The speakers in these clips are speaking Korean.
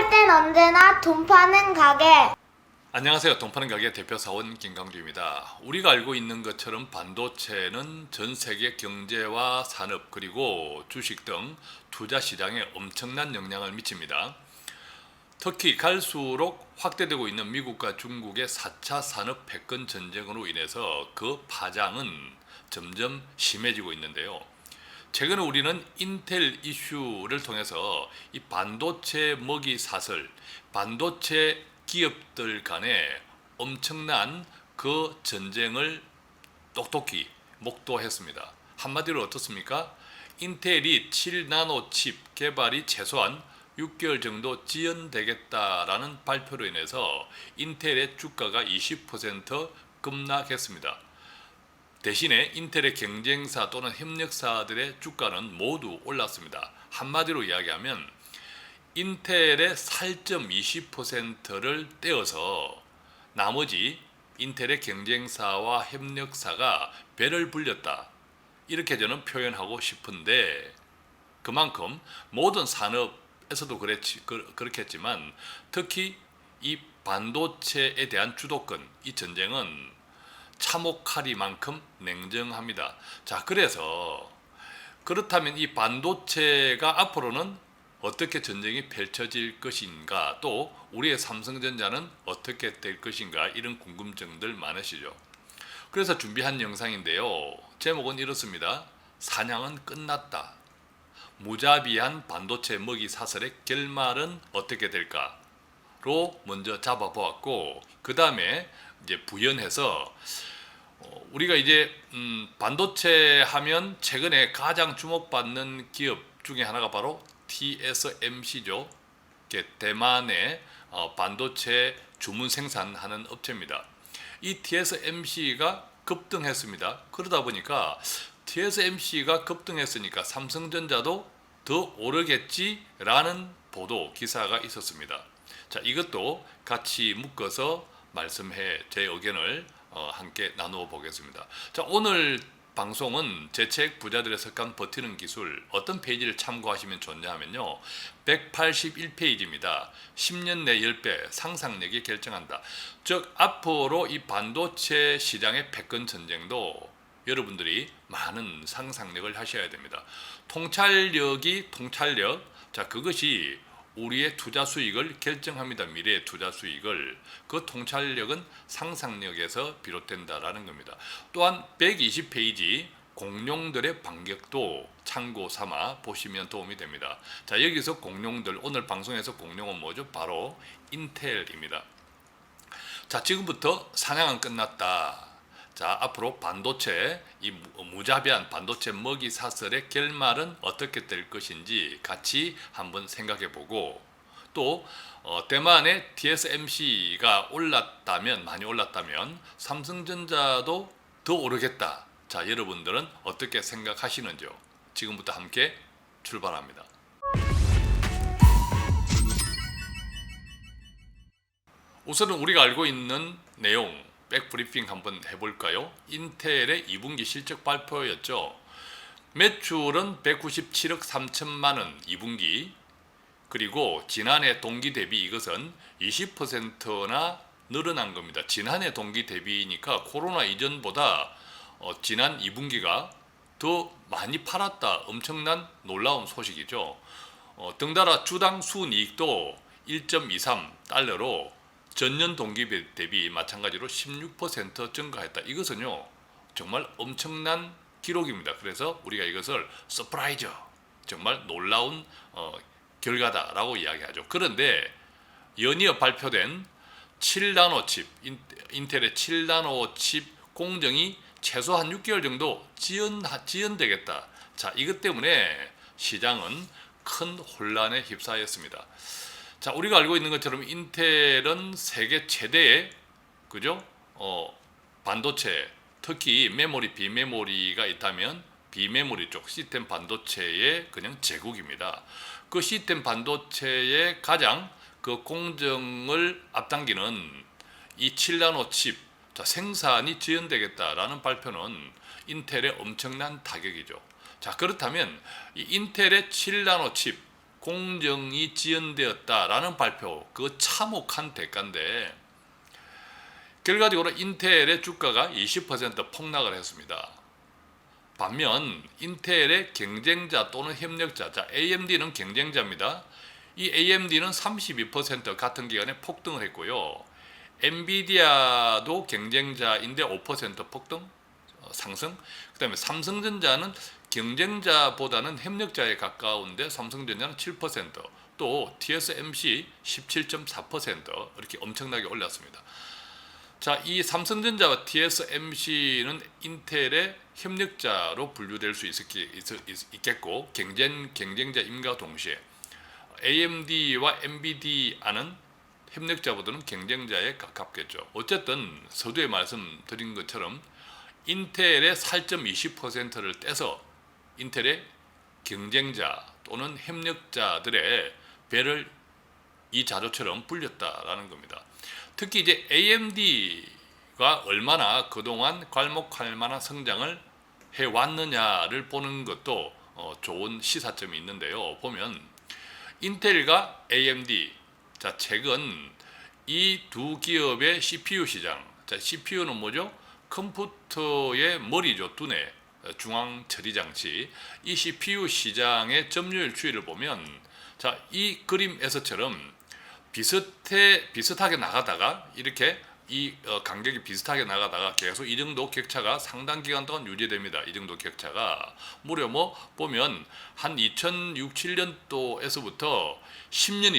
할 땐 언제나 돈 파는 가게. 안녕하세요. 돈 파는 가게 대표 사원 김강주입니다. 우리가 알고 있는 것처럼 반도체는 전 세계 경제와 산업 그리고 주식 등 투자 시장에 엄청난 영향을 미칩니다. 특히 갈수록 확대되고 있는 미국과 중국의 4차 산업 패권 전쟁으로 인해서 그 파장은 점점 심해지고 있는데요. 최근에 우리는 인텔 이슈를 통해서 이 반도체 먹이 사슬, 반도체 기업들 간의 엄청난 그 전쟁을 똑똑히 목도했습니다. 한마디로 어떻습니까? 인텔이 7나노 칩 개발이 최소한 6개월 정도 지연되겠다라는 발표로 인해서 인텔의 주가가 20% 급락했습니다. 대신에 인텔의 경쟁사 또는 협력사들의 주가는 모두 올랐습니다. 한마디로 이야기하면 인텔의 살점 20%를 떼어서 나머지 인텔의 경쟁사와 협력사가 배를 불렸다. 이렇게 저는 표현하고 싶은데 그만큼 모든 산업에서도 그렇겠지만 특히 이 반도체에 대한 주도권, 이 전쟁은 참혹하리만큼 냉정합니다. 자, 그래서 그렇다면 이 반도체가 앞으로는 어떻게 전쟁이 펼쳐질 것인가, 또 우리의 삼성전자는 어떻게 될 것인가, 이런 궁금증들 많으시죠. 그래서 준비한 영상인데요. 제목은 이렇습니다. 사냥은 끝났다. 무자비한 반도체 먹이 사슬의 결말은 어떻게 될까로 먼저 잡아보았고, 그 다음에 이제 부연해서 우리가 이제 반도체 하면 최근에 가장 주목받는 기업 중에 하나가 바로 TSMC죠. 대만의 반도체 주문 생산하는 업체입니다. 이 TSMC가 급등했습니다. 그러다 보니까 TSMC가 급등했으니까 삼성전자도 더 오르겠지라는 보도 기사가 있었습니다. 자, 이것도 같이 묶어서 말씀해 제 의견을 함께 나누어 보겠습니다. 자, 오늘 방송은 제 책 부자들의 습관 버티는 기술 어떤 페이지를 참고하시면 좋냐 하면요, 181페이지입니다. 10년 내 10배 상상력이 결정한다. 즉 앞으로 이 반도체 시장의 패권 전쟁도 여러분들이 많은 상상력을 하셔야 됩니다. 통찰력, 자, 그것이 우리의 투자 수익을 결정합니다. 미래의 투자 수익을. 그 통찰력은 상상력에서 비롯된다라는 겁니다. 또한 120페이지 공룡들의 반격도 참고 삼아 보시면 도움이 됩니다. 자, 여기서 공룡들, 오늘 방송에서 공룡은 뭐죠? 바로 인텔입니다. 자, 지금부터 사냥은 끝났다. 자, 앞으로 반도체, 이 무자비한 반도체 먹이 사슬의 결말은 어떻게 될 것인지 같이 한번 생각해 보고, 또 대만의 TSMC가 많이 올랐다면 삼성전자도 더 오르겠다. 자, 여러분들은 어떻게 생각하시는지요? 지금부터 함께 출발합니다. 우선은 우리가 알고 있는 내용 백브리핑 한번 해볼까요? 인텔의 2분기 실적 발표였죠. 매출은 197억 3천만 원 2분기, 그리고 지난해 동기 대비 이것은 20%나 늘어난 겁니다. 지난해 동기 대비니까 코로나 이전보다 지난 2분기가 더 많이 팔았다. 엄청난 놀라운 소식이죠. 덩달아 주당 순이익도 1.23달러로 전년 동기 대비 마찬가지로 16% 증가했다. 이것은요, 정말 엄청난 기록입니다. 그래서 우리가 이것을 서프라이즈, 정말 놀라운 결과다라고 이야기하죠. 그런데 연이어 발표된 7나노 칩, 인텔의 7나노 칩 공정이 최소한 6개월 정도 지연되겠다. 자, 이것 때문에 시장은 큰 혼란에 휩싸였습니다. 자, 우리가 알고 있는 것처럼 인텔은 세계 최대의 반도체, 특히 메모리, 비메모리가 있다면 비메모리 쪽 시스템 반도체의 그냥 제국입니다. 그 시스템 반도체의 가장 그 공정을 앞당기는 이 7나노 칩, 자, 생산이 지연되겠다라는 발표는 인텔의 엄청난 타격이죠. 자, 그렇다면 이 인텔의 7나노 칩, 공정이 지연되었다라는 발표, 그 참혹한 대가인데 결과적으로 인텔의 주가가 20% 폭락을 했습니다. 반면 인텔의 경쟁자 또는 협력자, 자 AMD는 경쟁자입니다. 이 AMD는 32% 같은 기간에 폭등을 했고요. 엔비디아도 경쟁자인데 5% 폭등, 상승. 그 다음에 삼성전자는 경쟁자보다는 협력자에 가까운데 삼성전자는 7%, 또 TSMC 17.4% 이렇게 엄청나게 올랐습니다. 자, 이 삼성전자와 TSMC는 인텔의 협력자로 분류될 수 있겠고 경쟁자임과 동시에 AMD와 NVIDIA는 협력자보다는 경쟁자에 가깝겠죠. 어쨌든 서두에 말씀드린 것처럼 인텔의 4.20%를 떼서 인텔의 경쟁자 또는 협력자들의 배를 이 자료처럼 불렸다라는 겁니다. 특히 이제 AMD가 얼마나 그동안 괄목할 만한 성장을 해왔느냐를 보는 것도 좋은 시사점이 있는데요. 보면 인텔과 AMD, 자 최근 이 두 기업의 CPU 시장, 자 CPU는 뭐죠? 컴퓨터의 머리죠, 두뇌, 중앙 처리 장치. 이 CPU 시장의 점유율 추이를 보면, 자 이 그림에서처럼 비슷하게 나가다가 이렇게 이 간격이 비슷하게 나가다가 계속 이 정도 격차가 상당 기간 동안 유지됩니다. 이 정도 격차가 무려 뭐 보면 한 2006, 7년도에서부터 10년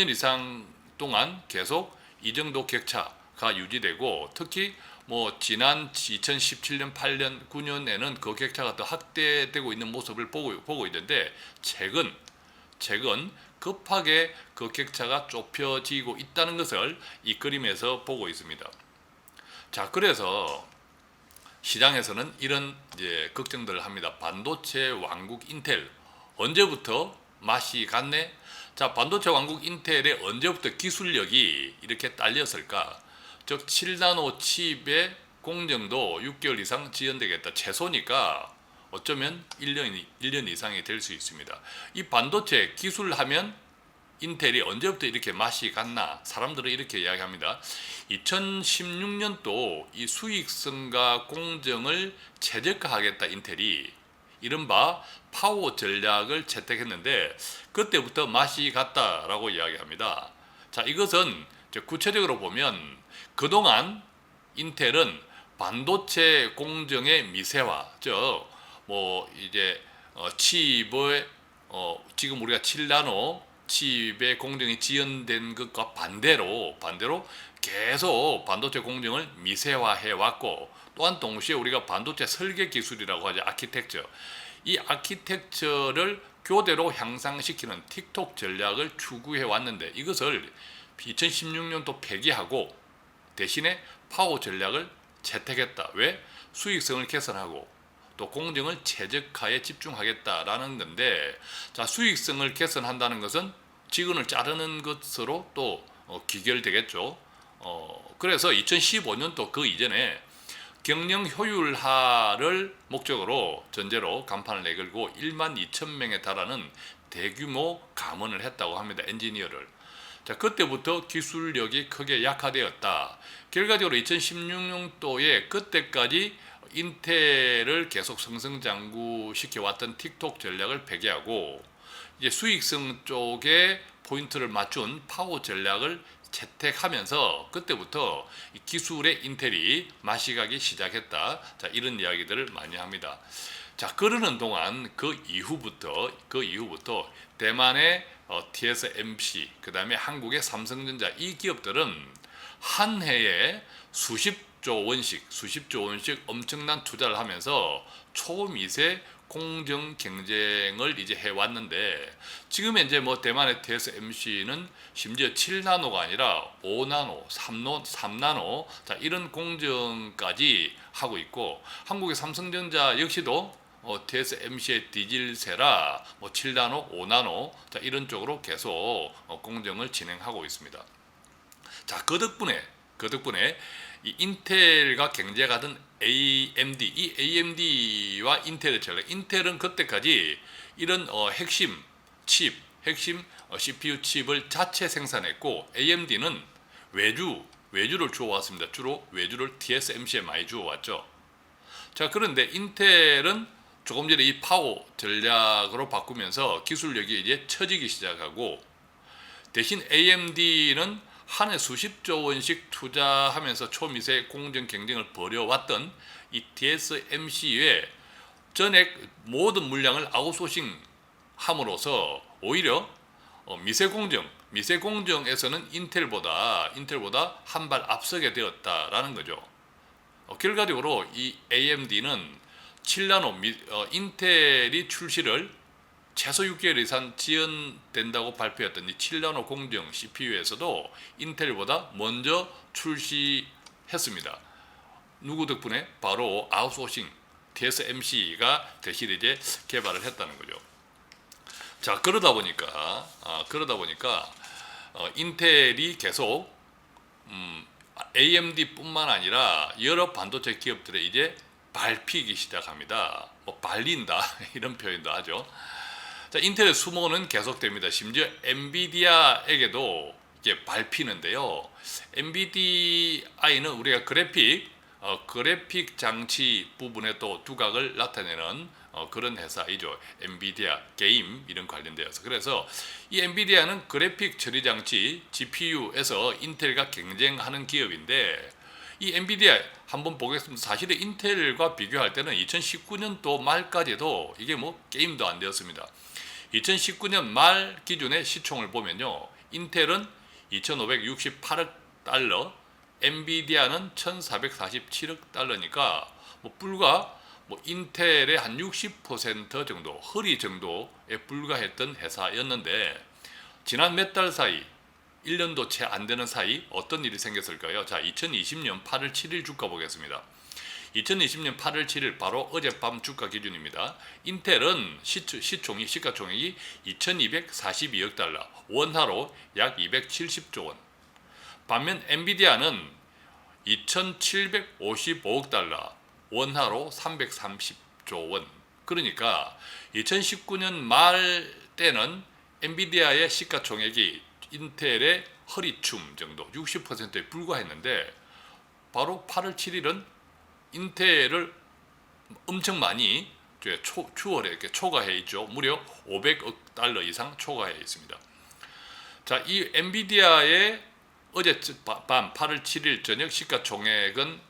이상 동안 계속 이 정도 격차가 유지되고, 특히 뭐 지난 2017년, 8년, 9년에는 그 격차가 더 확대되고 있는 모습을 보고 있는데 최근 급하게 그 격차가 좁혀지고 있다는 것을 이 그림에서 보고 있습니다. 자, 그래서 시장에서는 이런 이제 걱정들을 합니다. 반도체 왕국 인텔 언제부터 맛이 갔네? 자, 반도체 왕국 인텔의 언제부터 기술력이 이렇게 딸렸을까? 즉 7나노 칩의 공정도 6개월 이상 지연되겠다. 최소니까 어쩌면 1년 이상이 될 수 있습니다. 이 반도체 기술하면 인텔이 언제부터 이렇게 맛이 갔나? 사람들은 이렇게 이야기합니다. 2016년도 이 수익성과 공정을 최적화하겠다 인텔이 이른바 파워 전략을 채택했는데 그때부터 맛이 갔다라고 이야기합니다. 자, 이것은 구체적으로 보면 그동안 인텔은 반도체 공정의 미세화, 즉 뭐 이제 칩의 지금 우리가 7나노 칩의 공정이 지연된 것과 반대로 계속 반도체 공정을 미세화해 왔고, 또한 동시에 우리가 반도체 설계 기술이라고 하죠. 아키텍처. 이 아키텍처를 교대로 향상시키는 틱톡 전략을 추구해 왔는데 이것을 2016년도 폐기하고 대신에 파워 전략을 채택했다. 왜? 수익성을 개선하고 또 공정을 최적화에 집중하겠다라는 건데, 자 수익성을 개선한다는 것은 직원을 자르는 것으로 또 귀결되겠죠. 그래서 2015년도 그 이전에 경영 효율화를 목적으로 전제로 간판을 내걸고 1만 2천 명에 달하는 대규모 감원을 했다고 합니다. 엔지니어를. 자, 그때부터 기술력이 크게 약화되었다. 결과적으로 2016년도에 그때까지 인텔을 계속 승승장구시켜왔던 틱톡 전략을 폐기하고 이제 수익성 쪽에 포인트를 맞춘 파워 전략을 채택하면서 그때부터 기술의 인텔이 맛이 가기 시작했다. 자, 이런 이야기들을 많이 합니다. 자, 그러는 동안 그 이후부터 대만의 TSMC, 그 다음에 한국의 삼성전자, 이 기업들은 한 해에 수십조 원씩 엄청난 투자를 하면서 초미세 공정 경쟁을 이제 해왔는데, 지금 이제 뭐 대만의 TSMC는 심지어 7나노가 아니라 5나노, 3나노, 자, 이런 공정까지 하고 있고, 한국의 삼성전자 역시도 TSMC의 디질세라 뭐 7나노, 5나노, 자, 이런 쪽으로 계속 공정을 진행하고 있습니다. 자, 그 덕분에 이 인텔과 경쟁하던 AMD, 이 AMD와 인텔의 전략, 인텔은 그때까지 이런 핵심 칩, 핵심 CPU 칩을 자체 생산했고 AMD는 외주를 주어왔습니다. 주로 외주를 TSMC에 많이 주어왔죠. 자, 그런데 인텔은 조금 전에 이 파워 전략으로 바꾸면서 기술력이 이제 처지기 시작하고, 대신 AMD는 한 해 수십조 원씩 투자하면서 초미세 공정 경쟁을 벌여왔던 이 TSMC의 전액 모든 물량을 아웃소싱 함으로써 오히려 미세공정에서는 인텔보다 한 발 앞서게 되었다라는 거죠. 결과적으로 이 AMD는 7나노 인텔이 출시를 최소 6개월 이상 지연된다고 발표했던 이 7나노 공정 CPU에서도 인텔보다 먼저 출시했습니다. 누구 덕분에? 바로 아웃소싱 TSMC가 대신 이제 개발을 했다는 거죠. 자, 그러다 보니까 인텔이 계속 AMD뿐만 아니라 여러 반도체 기업들의 이제 밟히기 시작합니다. 발린다 이런 표현도 하죠. 자, 인텔의 수모는 계속됩니다. 심지어 엔비디아에게도 이게 밟히는데요. 엔비디아는 우리가 그래픽 장치 부분에 또 두각을 나타내는 그런 회사이죠. 엔비디아 게임 이런 관련되어서. 그래서 이 엔비디아는 그래픽 처리 장치 GPU에서 인텔과 경쟁하는 기업인데, 이 엔비디아 한번 보겠습니다. 사실은 인텔과 비교할 때는 2019년도 말까지도 이게 게임도 안 되었습니다. 2019년 말 기준의 시총을 보면요, 인텔은 2,568억 달러, 엔비디아는 1,447억 달러니까 불과 인텔의 한 60% 정도, 허리 정도에 불과했던 회사였는데, 지난 몇 달 사이, 1년도 채 안 되는 사이 어떤 일이 생겼을까요? 자, 2020년 8월 7일 주가 보겠습니다. 2020년 8월 7일 바로 어젯밤 주가 기준입니다. 인텔은 시가총액이 2,242억 달러, 원화로 약 270조 원. 반면 엔비디아는 2,755억 달러, 원화로 330조 원. 그러니까 2019년 말 때는 엔비디아의 시가총액이 인텔의 허리춤 정도 60%에 불과했는데, 바로 8월 7일은 인텔을 엄청 많이 추월해 이렇게 초과해 있죠. 무려 500억 달러 이상 초과해 있습니다. 자, 이 엔비디아의 어젯밤 8월 7일 저녁 시가총액은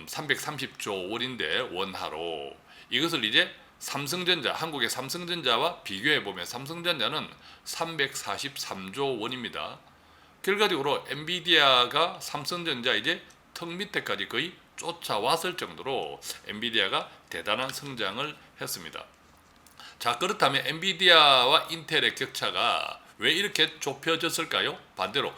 330조 원인데, 원화로 이것을 이제 삼성전자, 한국의 삼성전자와 비교해 보면 삼성전자는 343조 원입니다. 결과적으로 엔비디아가 삼성전자 이제 턱 밑에까지 거의 쫓아왔을 정도로 엔비디아가 대단한 성장을 했습니다. 자, 그렇다면 엔비디아와 인텔의 격차가 왜 이렇게 좁혀졌을까요? 반대로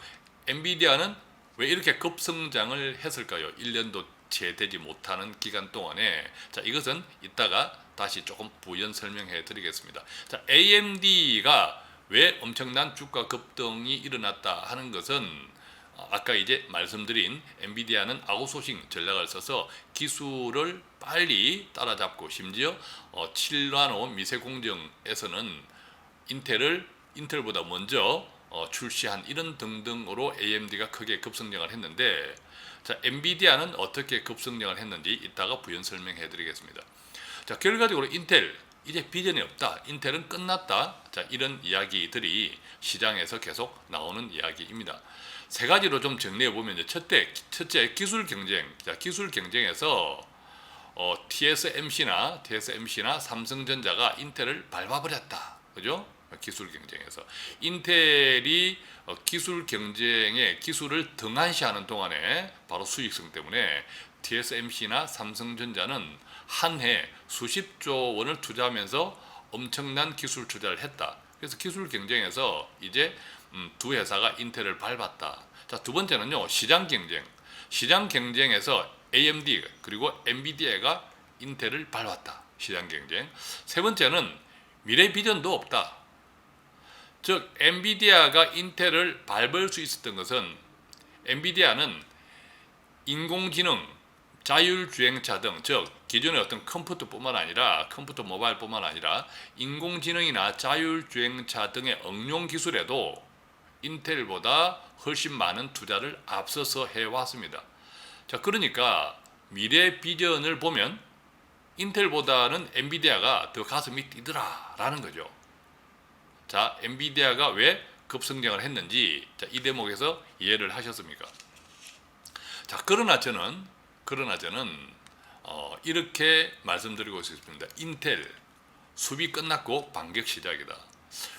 엔비디아는 왜 이렇게 급성장을 했을까요? 1년도 채 되지 못하는 기간 동안에. 자, 이것은 이따가 다시 조금 부연 설명해 드리겠습니다. 자, AMD가 왜 엄청난 주가 급등이 일어났다 하는 것은, 아까 이제 말씀드린 엔비디아는 아웃소싱 전략을 써서 기술을 빨리 따라잡고, 심지어 7나노 미세공정에서는 인텔보다 먼저 출시한 이런 등등으로 AMD가 크게 급성장을 했는데, 자, 엔비디아는 어떻게 급성장을 했는지 이따가 부연 설명해 드리겠습니다. 자, 결과적으로 인텔 이제 비전이 없다, 인텔은 끝났다, 자, 이런 이야기들이 시장에서 계속 나오는 이야기입니다. 세 가지로 좀 정리해 보면, 첫째 기술 경쟁. 자, 기술 경쟁에서 TSMC나 삼성전자가 인텔을 밟아버렸다, 그죠? 기술 경쟁에서 인텔이 기술 경쟁에 기술을 등한시하는 동안에 바로 수익성 때문에 TSMC나 삼성전자는 한 해 수십조 원을 투자하면서 엄청난 기술 투자를 했다. 그래서 기술 경쟁에서 이제 두 회사가 인텔을 밟았다. 자, 두 번째는요, 시장 경쟁. 시장 경쟁에서 AMD 그리고 엔비디아가 인텔을 밟았다. 시장 경쟁. 세 번째는 미래 비전도 없다. 즉, 엔비디아가 인텔을 밟을 수 있었던 것은, 엔비디아는 인공지능 자율주행차 등, 즉 기존의 어떤 컴퓨터 모바일뿐만 아니라 인공지능이나 자율주행차 등의 응용 기술에도 인텔보다 훨씬 많은 투자를 앞서서 해왔습니다. 자, 그러니까 미래 비전을 보면 인텔보다는 엔비디아가 더 가슴이 뛰더라라는 거죠. 자, 엔비디아가 왜 급성장을 했는지, 자, 이 대목에서 이해를 하셨습니까? 자, 그러나 저는 이렇게 말씀드리고 싶습니다. 인텔 수비 끝났고 반격 시작이다.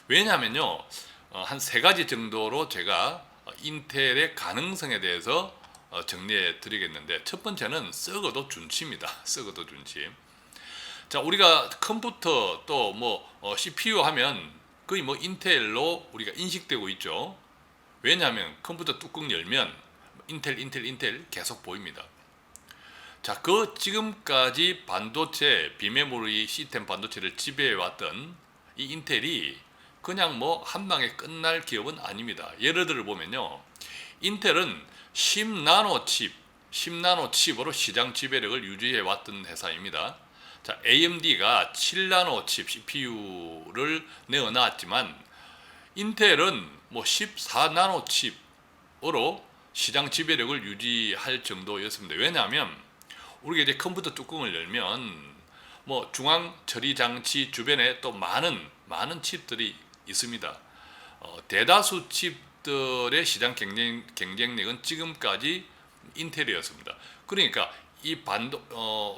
왜냐하면요, 한 세 가지 정도로 제가 인텔의 가능성에 대해서 정리해 드리겠는데, 첫 번째는 썩어도 준치입니다. 썩어도 준치. 자, 우리가 컴퓨터 또 CPU 하면 거의 인텔로 우리가 인식되고 있죠. 왜냐하면 컴퓨터 뚜껑 열면 인텔 계속 보입니다. 자, 그 지금까지 반도체, 비메모리 시스템 반도체를 지배해왔던 이 인텔이 그냥 한 방에 끝날 기업은 아닙니다. 예를 들어 보면요, 인텔은 10나노 칩으로 시장 지배력을 유지해왔던 회사입니다. 자, AMD가 7나노 칩 CPU를 내어놨지만 인텔은 14나노 칩으로 시장 지배력을 유지할 정도였습니다. 왜냐하면 우리가 이제 컴퓨터 뚜껑을 열면 중앙 처리 장치 주변에 또 많은 칩들이 있습니다. 대다수 칩들의 시장 경쟁력은 지금까지 인텔이었습니다. 그러니까 이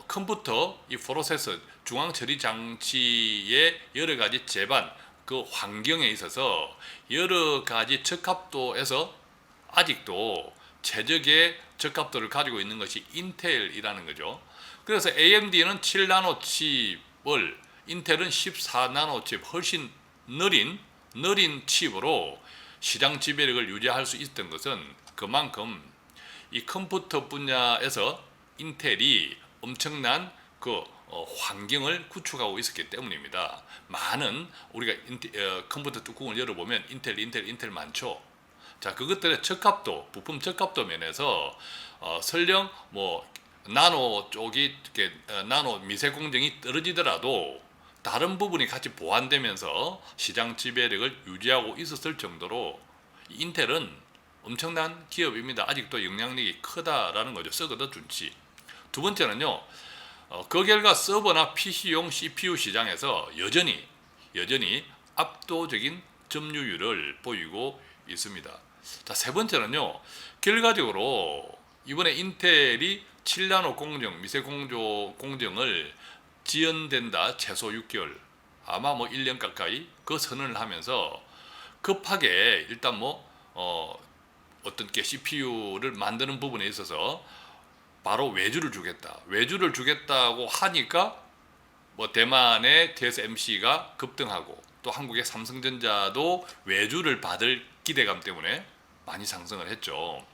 컴퓨터, 이 프로세서, 중앙 처리 장치의 여러 가지 제반, 그 환경에 있어서 여러 가지 적합도에서 아직도 최적의 적합도를 가지고 있는 것이 인텔이라는 거죠. 그래서 AMD는 7나노 칩을, 인텔은 14나노 칩, 훨씬 느린 칩으로 시장 지배력을 유지할 수 있었던 것은 그만큼 이 컴퓨터 분야에서 인텔이 엄청난 환경을 구축하고 있었기 때문입니다. 많은 우리가 컴퓨터 뚜껑을 열어보면 인텔 많죠. 자, 그것들의 적합도, 부품 적합도 면에서 설령 나노 쪽이 나노 미세 공정이 떨어지더라도 다른 부분이 같이 보완되면서 시장 지배력을 유지하고 있었을 정도로 인텔은 엄청난 기업입니다. 아직도 영향력이 크다라는 거죠. 썩어도 준치. 두 번째는요, 그 결과 서버나 PC용 CPU 시장에서 여전히 압도적인 점유율을 보이고 있습니다. 자, 세 번째는요, 결과적으로 이번에 인텔이 7나노 미세 공정을 지연된다, 최소 6개월, 아마 1년 가까이 그 선언을 하면서 급하게 일단 어떤 게 CPU를 만드는 부분에 있어서 바로 외주를 주겠다고 하니까 대만의 TSMC가 급등하고 또 한국의 삼성전자도 외주를 받을 기대감 때문에 많이 상승을 했죠.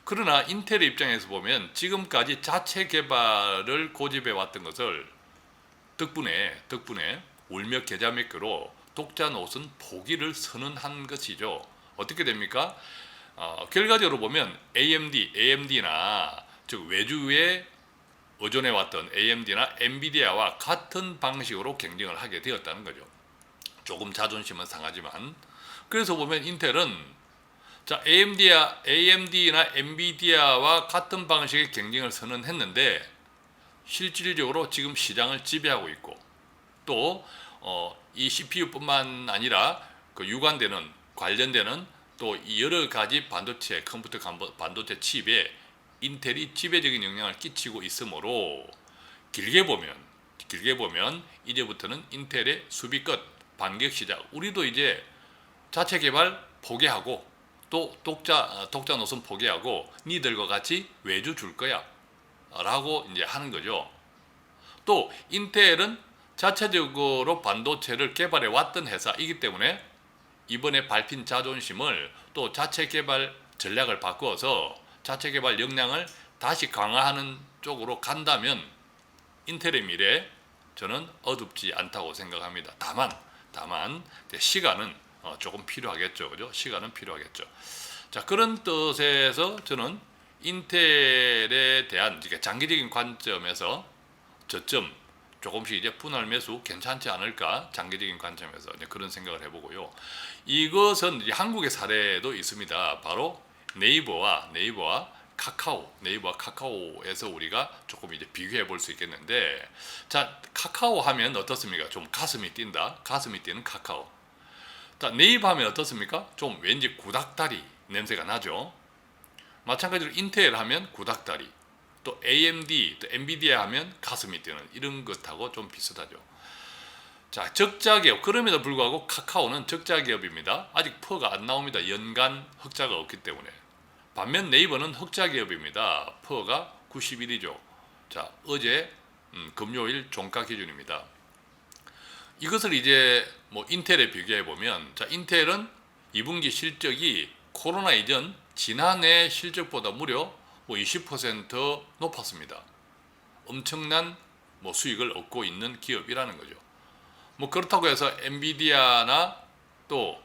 그러나 인텔의 입장에서 보면 지금까지 자체 개발을 고집해 왔던 것을 덕분에 울며 겨자 먹기로 독자 노선 포기를 선언한 것이죠. 어떻게 됩니까? 결과적으로 보면 AMD나 즉 외주에 의존해왔던 AMD나 엔비디아와 같은 방식으로 경쟁을 하게 되었다는 거죠. 조금 자존심은 상하지만. 그래서 보면 인텔은 AMD나 엔비디아와 같은 방식의 경쟁을 선언했는데 실질적으로 지금 시장을 지배하고 있고, 또 이 CPU뿐만 아니라 관련되는 또 여러 가지 컴퓨터 반도체 칩에 인텔이 지배적인 영향을 끼치고 있으므로 길게 보면 이제부터는 인텔의 수비 끝, 반격 시작. 우리도 이제 자체 개발 포기하고 또 독자 노선 포기하고 니들과 같이 외주 줄 거야 라고 이제 하는 거죠. 또 인텔은 자체적으로 반도체를 개발해 왔던 회사이기 때문에 이번에 밟힌 자존심을 또 자체 개발 전략을 바꾸어서 자체 개발 역량을 다시 강화하는 쪽으로 간다면 인텔의 미래 저는 어둡지 않다고 생각합니다. 다만 시간은 조금 필요하겠죠. 그죠? 시간은 필요하겠죠. 자, 그런 뜻에서 저는 인텔에 대한 이게 장기적인 관점에서 저점 조금씩 이제 분할 매수 괜찮지 않을까, 장기적인 관점에서 이제 그런 생각을 해보고요. 이것은 이제 한국의 사례도 있습니다. 바로 네이버와 카카오에서 우리가 조금 이제 비교해 볼 수 있겠는데, 자, 카카오 하면 어떻습니까? 좀 가슴이 뛴다. 가슴이 뛰는 카카오. 자, 네이버 하면 어떻습니까? 좀 왠지 구닥다리 냄새가 나죠. 마찬가지로 인텔 하면 구닥다리, 또 AMD, 또 엔비디아 하면 가슴이 뛰는 이런 것하고 좀 비슷하죠. 자, 적자 기업. 그럼에도 불구하고 카카오는 적자 기업입니다. 아직 퍼가 안 나옵니다. 연간 흑자가 없기 때문에. 반면 네이버는 흑자 기업입니다. 퍼가 91이죠. 자, 어제 금요일 종가 기준입니다. 이것을 이제 뭐 인텔에 비교해 보면, 자, 인텔은 2분기 실적이 코로나 이전 지난해 실적보다 무려 뭐 20% 높았습니다. 엄청난 뭐 수익을 얻고 있는 기업이라는 거죠. 뭐 그렇다고 해서 엔비디아나 또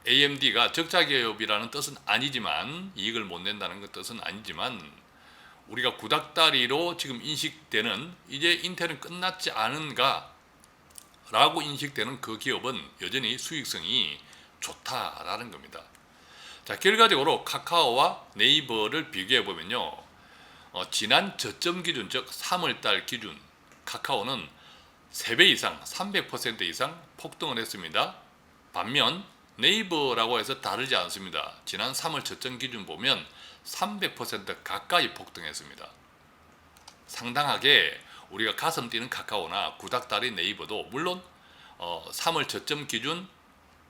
AMD가 적자 기업이라는 뜻은 아니지만, 이익을 못 낸다는 그 뜻은 아니지만, 우리가 구닥다리로 지금 인식되는, 이제 인텔은 끝났지 않은가 라고 인식되는 그 기업은 여전히 수익성이 좋다라는 겁니다. 자, 결과적으로 카카오와 네이버를 비교해 보면요, 지난 저점 기준, 즉 3월달 기준 카카오는 3배 이상, 300% 이상 폭등을 했습니다. 반면 네이버라고 해서 다르지 않습니다. 지난 3월 저점 기준 보면 300% 가까이 폭등했습니다. 상당하게 우리가 가슴 뛰는 카카오나 구닥다리 네이버도 물론 3월 저점 기준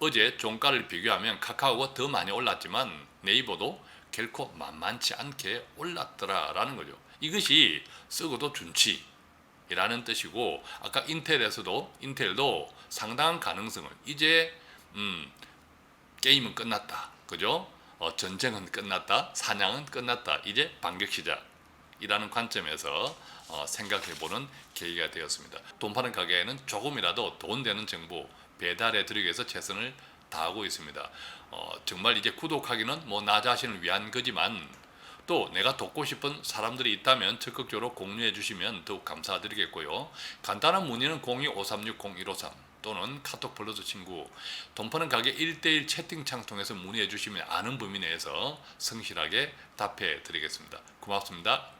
어제 종가를 비교하면 카카오가 더 많이 올랐지만 네이버도 결코 만만치 않게 올랐더라라는 거죠. 이것이 썩어도 준치이라는 뜻이고, 아까 인텔도 상당한 가능성을, 이제 게임은 끝났다, 그죠? 전쟁은 끝났다, 사냥은 끝났다, 이제 반격 시작이라는 관점에서 생각해보는 계기가 되었습니다. 돈 파는 가게에는 조금이라도 돈 되는 정보 배달해 드리기 위해서 최선을 다하고 있습니다. 정말 이제 구독하기는 뭐 나 자신을 위한 거지만, 또 내가 돕고 싶은 사람들이 있다면 적극적으로 공유해 주시면 더욱 감사드리겠고요. 간단한 문의는 02-536-0153 또는 카톡 플러스 친구, 돈 파는 가게 1대1 채팅창 통해서 문의해 주시면 아는 범위 내에서 성실하게 답해 드리겠습니다. 고맙습니다.